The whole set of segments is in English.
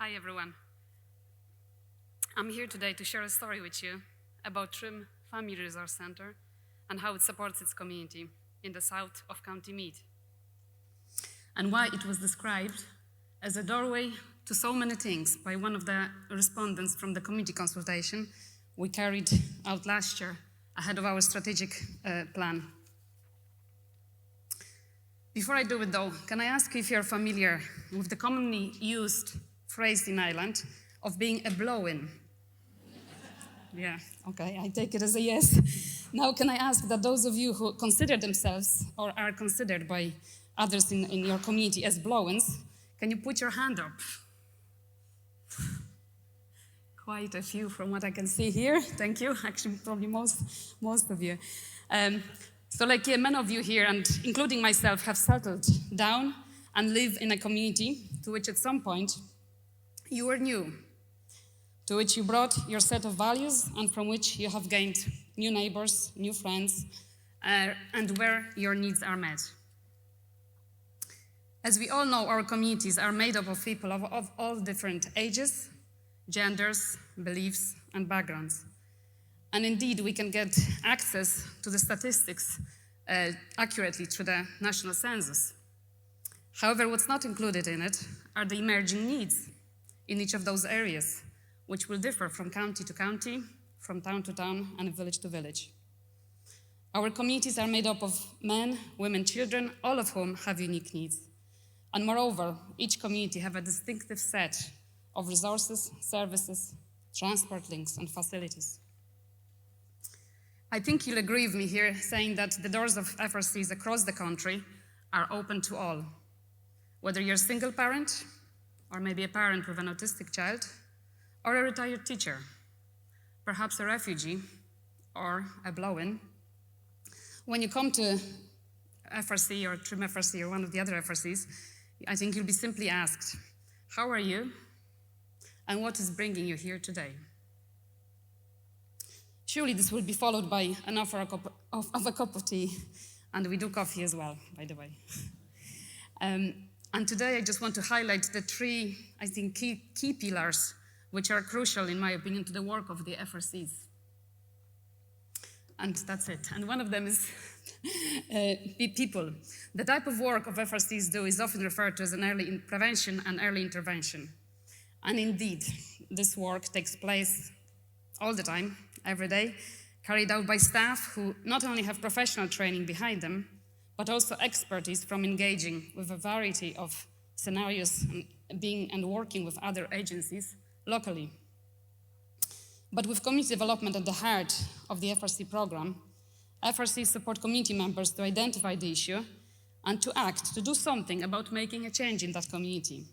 Hi everyone. I'm here today to share a story with you about Trim Family Resource Center and how it supports its community in the south of County Meath, and why it was described as a doorway to so many things by one of the respondents from the community consultation we carried out last year ahead of our strategic plan. Before I do it though, can I ask you if you're familiar with the commonly used phrase in Ireland of being a blow-in? Yeah, okay, I take it as a yes. Now can I ask that those of you who consider themselves or are considered by others in your community as blow-ins, can you put your hand up? Quite a few from what I can see here. Thank you. Actually, probably most of you. So many of you here, and including myself, have settled down and live in a community to which at some point you were new, to which you brought your set of values and from which you have gained new neighbors, new friends, and where your needs are met. As we all know, our communities are made up of people of all different ages, genders, beliefs, and backgrounds. And indeed, we can get access to the statistics accurately through the national census. However, what's not included in it are the emerging needs in each of those areas, which will differ from county to county, from town to town, and village to village. Our communities are made up of men, women, children, all of whom have unique needs. And moreover, each community have a distinctive set of resources, services, transport links, and facilities. I think you'll agree with me here saying that the doors of FRCs across the country are open to all. Whether you're a single parent, or maybe a parent with an autistic child, or a retired teacher, perhaps a refugee, or a blow-in, when you come to FRC or Trim FRC or one of the other FRCs, I think you'll be simply asked, how are you? And what is bringing you here today? Surely this will be followed by an offer of a cup of tea, and we do coffee as well, by the way. And today I just want to highlight the three, I think, key pillars which are crucial, in my opinion, to the work of the FRCs. And that's it. And one of them is people. The type of work of FRCs do is often referred to as an early prevention and early intervention. And indeed, this work takes place all the time, every day, carried out by staff who not only have professional training behind them, but also expertise from engaging with a variety of scenarios and working with other agencies locally. But with community development at the heart of the FRC program, FRCs support community members to identify the issue and to act, to do something about making a change in that community,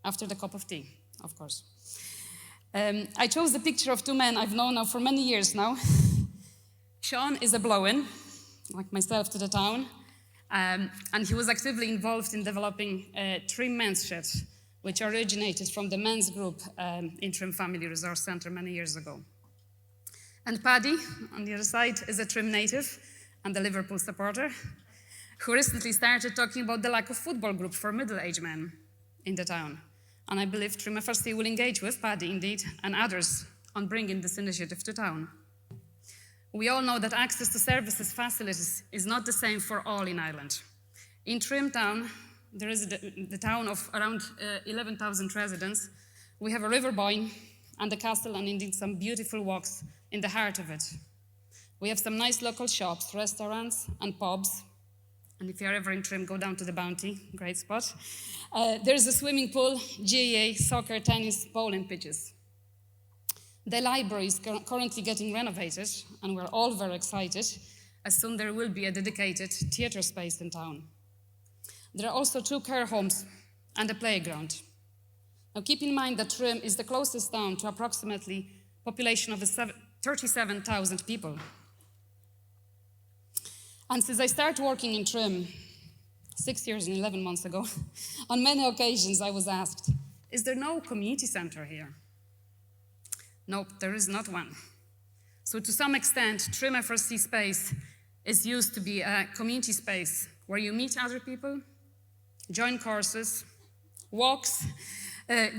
after the cup of tea, of course. I chose the picture of two men I've known now for many years now. Sean is a blow-in, like myself, to the town, and he was actively involved in developing Trim Men's Shed, which originated from the men's group in Trim Family Resource Center many years ago. And Paddy, on the other side, is a Trim native and a Liverpool supporter, who recently started talking about the lack of football group for middle-aged men in the town. And I believe Trim FRC will engage with Paddy, indeed, and others on bringing this initiative to town. We all know that access to services facilities is not the same for all in Ireland. In Trim town, there is the town of around 11,000 residents. We have a river boyne and a castle, and indeed some beautiful walks in the heart of it. We have some nice local shops, restaurants, and pubs. And if you're ever in Trim, go down to the Bounty, great spot. There's a swimming pool, GAA, soccer, tennis, bowling pitches. The library is currently getting renovated, and we're all very excited, as soon there will be a dedicated theatre space in town. There are also 2 care homes and a playground. Now keep in mind that Trim is the closest town to approximately a population of 37,000 people. And since I started working in Trim 6 years and 11 months ago, on many occasions I was asked, is there no community center here? Nope, there is not one. So to some extent, Trim FRC space is used to be a community space where you meet other people, join courses, walks,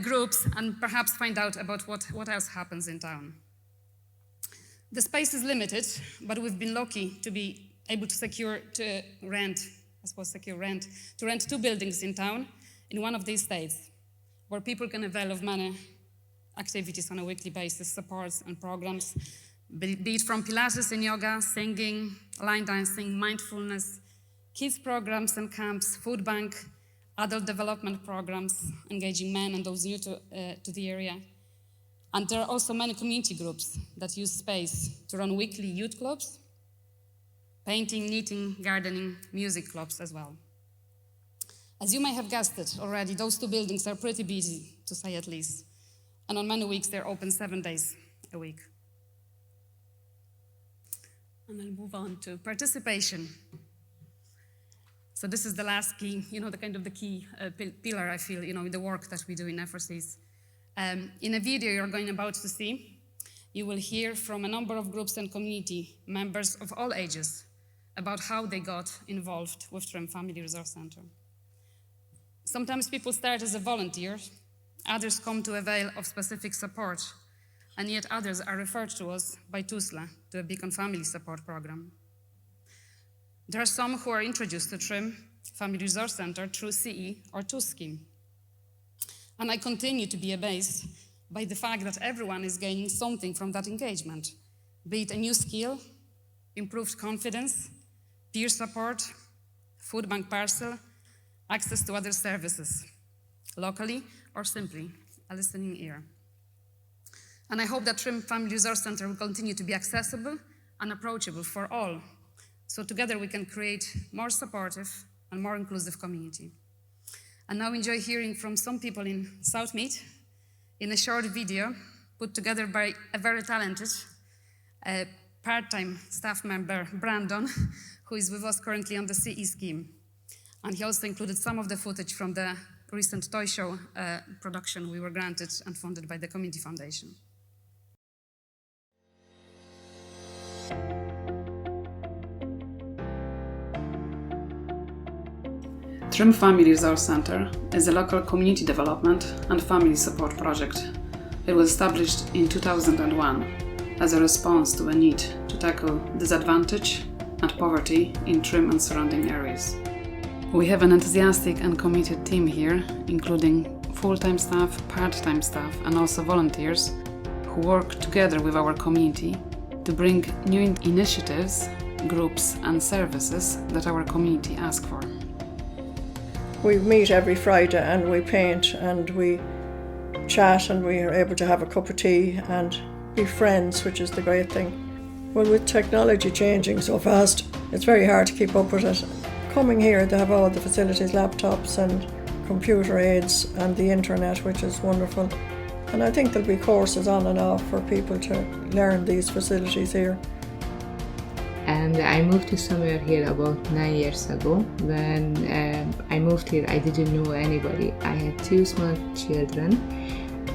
groups and perhaps find out about what else happens in town. The space is limited, but we've been lucky to be able to rent 2 buildings in town in one of these states, where people can avail of many activities on a weekly basis, supports and programs, be it from Pilates and yoga, singing, line dancing, mindfulness, kids programs and camps, food bank, adult development programs, engaging men and those new to the area. And there are also many community groups that use space to run weekly youth clubs, painting, knitting, gardening, music clubs as well. As you may have guessed it already, those 2 buildings are pretty busy, to say at least. And on many weeks, they're open 7 days a week. And I'll move on to participation. So this is the last key, the key pillar, I feel, in the work that we do in FRCs. In a video you're about to see, you will hear from a number of groups and community members of all ages about how they got involved with Trim Family Resource Center. Sometimes people start as a volunteer, others come to avail of specific support, and yet others are referred to us by TUSLA, to a Beacon Family Support Program. There are some who are introduced to Trim Family Resource Center through CE or TUS scheme. And I continue to be amazed by the fact that everyone is gaining something from that engagement, be it a new skill, improved confidence, peer support, food bank parcel, access to other services, locally or simply a listening ear. And I hope that Trim Family Resource Center will continue to be accessible and approachable for all, so together we can create more supportive and more inclusive community. And now enjoy hearing from some people in Southmead in a short video put together by a very talented part-time staff member, Brandon, who is with us currently on the CE scheme. And he also included some of the footage from the recent toy show production we were granted and funded by the Community Foundation. Trim Family Resource Center is a local community development and family support project. It was established in 2001 as a response to a need to tackle disadvantage and poverty in Trim and surrounding areas. We have an enthusiastic and committed team here, including full-time staff, part-time staff, and also volunteers who work together with our community to bring new initiatives, groups, and services that our community asks for. We meet every Friday and we paint and we chat and we are able to have a cup of tea and be friends, which is the great thing. Well, with technology changing so fast, it's very hard to keep up with it. Coming here, they have all the facilities, laptops and computer aids and the internet, which is wonderful. And I think there'll be courses on and off for people to learn these facilities here. And I moved to somewhere here about 9 years ago. When I moved here, I didn't know anybody. I had 2 small children,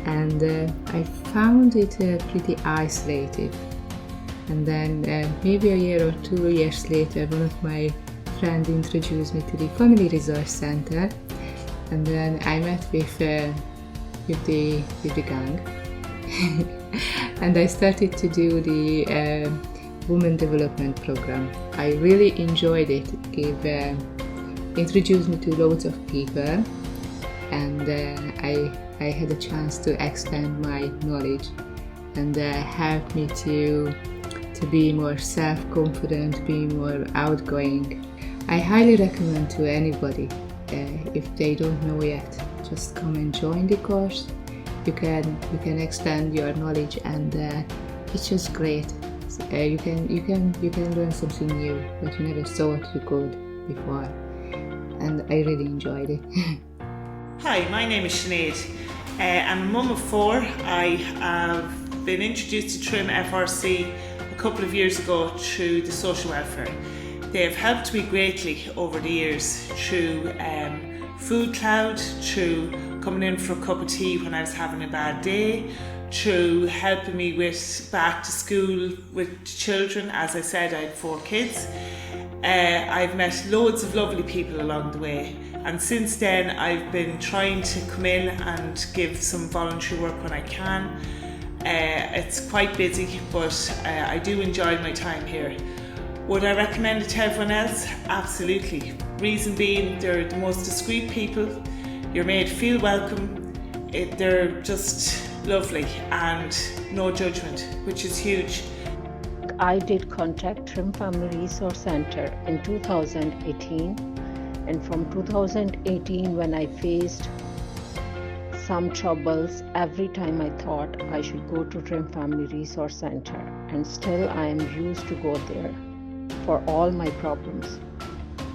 and I found it pretty isolated. And then maybe a year or 2 years later, one of my friends introduced me to the Family Resource Center, and then I met with the gang, and I started to do the Women Development Program. I really enjoyed it. It introduced me to loads of people, and I had a chance to expand my knowledge, and helped me to be more self-confident, be more outgoing. I highly recommend to anybody, if they don't know yet, just come and join the course. You can expand your knowledge, and it's just great. You can learn something new that you never thought you could before, and I really enjoyed it. Hi, my name is Sinead. I'm a mum of 4. I have been introduced to Trim FRC a couple of years ago through the social welfare. They have helped me greatly over the years through Food Cloud, through coming in for a cup of tea when I was having a bad day, through helping me with back to school with children. As I said, I had 4 kids. I've met loads of lovely people along the way, And since then I've been trying to come in and give some voluntary work when I can. It's quite busy, but I do enjoy my time here. Would I recommend it to everyone else? Absolutely. Reason being, they're the most discreet people. You're made feel welcome. They're just lovely and no judgment, which is huge. I did contact Trim Family Resource Center in 2018, and from 2018 when I faced some troubles, every time I thought I should go to Trim Family Resource Center, and still I am used to go there for all my problems.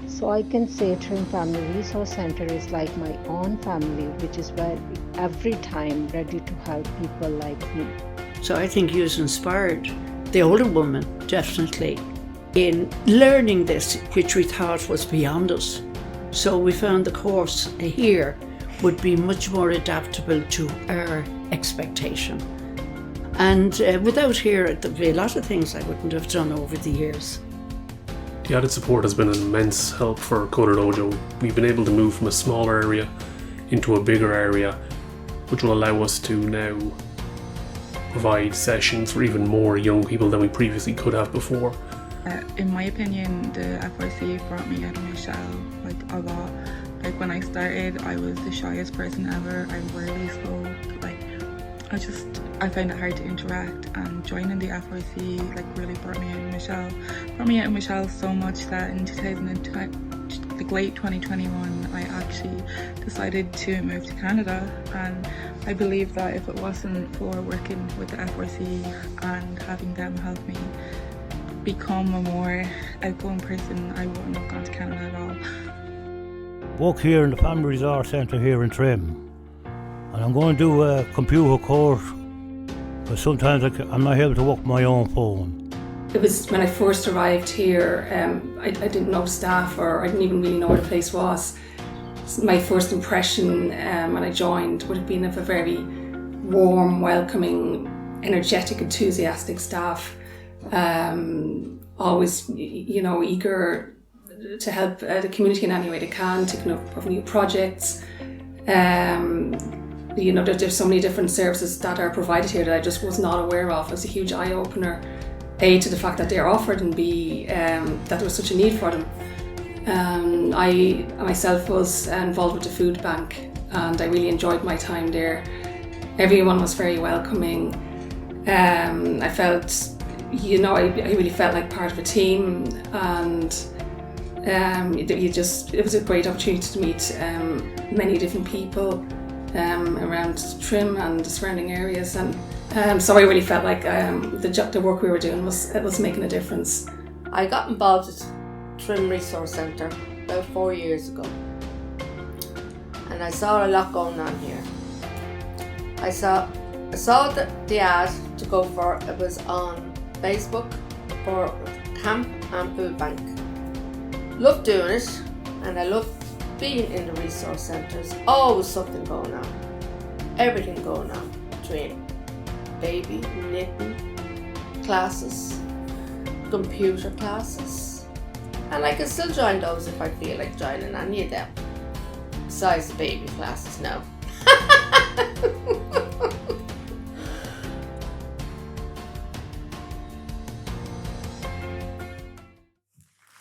So I can say Trim Family Resource Center is like my own family, which is where every time ready to help people like me. So I think you've inspired the older woman, definitely, in learning this, which we thought was beyond us. So we found the course here would be much more adaptable to our expectation. And without here, there'd be a lot of things I wouldn't have done over the years. The added support has been an immense help for Coda Dojo. We've been able to move from a smaller area into a bigger area, which will allow us to now provide sessions for even more young people than we previously could have before. In my opinion, the FRC brought me out of my shell a lot. When I started, I was the shyest person ever. I rarely spoke. I found it hard to interact, and joining the FRC really brought me out of my shell. Brought me out of my shell so much that in 2020, late 2021, I actually decided to move to Canada, and I believe that if it wasn't for working with the FRC and having them help me become a more outgoing person, I wouldn't have gone to Canada at all. Work here in the Family Resource Centre here in Trim, and I'm going to do a computer course, but sometimes I'm not able to work my own phone. It was when I first arrived here, I didn't know staff, or I didn't even really know where the place was. My first impression when I joined would have been of a very warm, welcoming, energetic, enthusiastic staff. Always, eager to help the community in any way they can, taking up new projects. There's so many different services that are provided here that I just was not aware of. It was a huge eye-opener, A, to the fact that they're offered, and B, that there was such a need for them. I myself was involved with the food bank, and I really enjoyed my time there. Everyone was very welcoming. I felt, I really felt like part of a team, and it was a great opportunity to meet many different people around Trim and the surrounding areas, and so I really felt like the work we were doing was making a difference. I got involved with Trim Resource Centre about 4 years ago, and I saw a lot going on here. I saw the ad to go for, it was on Facebook for camp and food bank. Love doing it, and I love being in the resource centres. Always something going on, everything going on. Training, baby, knitting, classes, computer classes, and I can still join those if I feel like joining any of them, besides the baby classes now.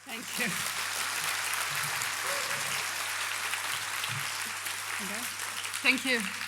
Thank you. Okay. Thank you.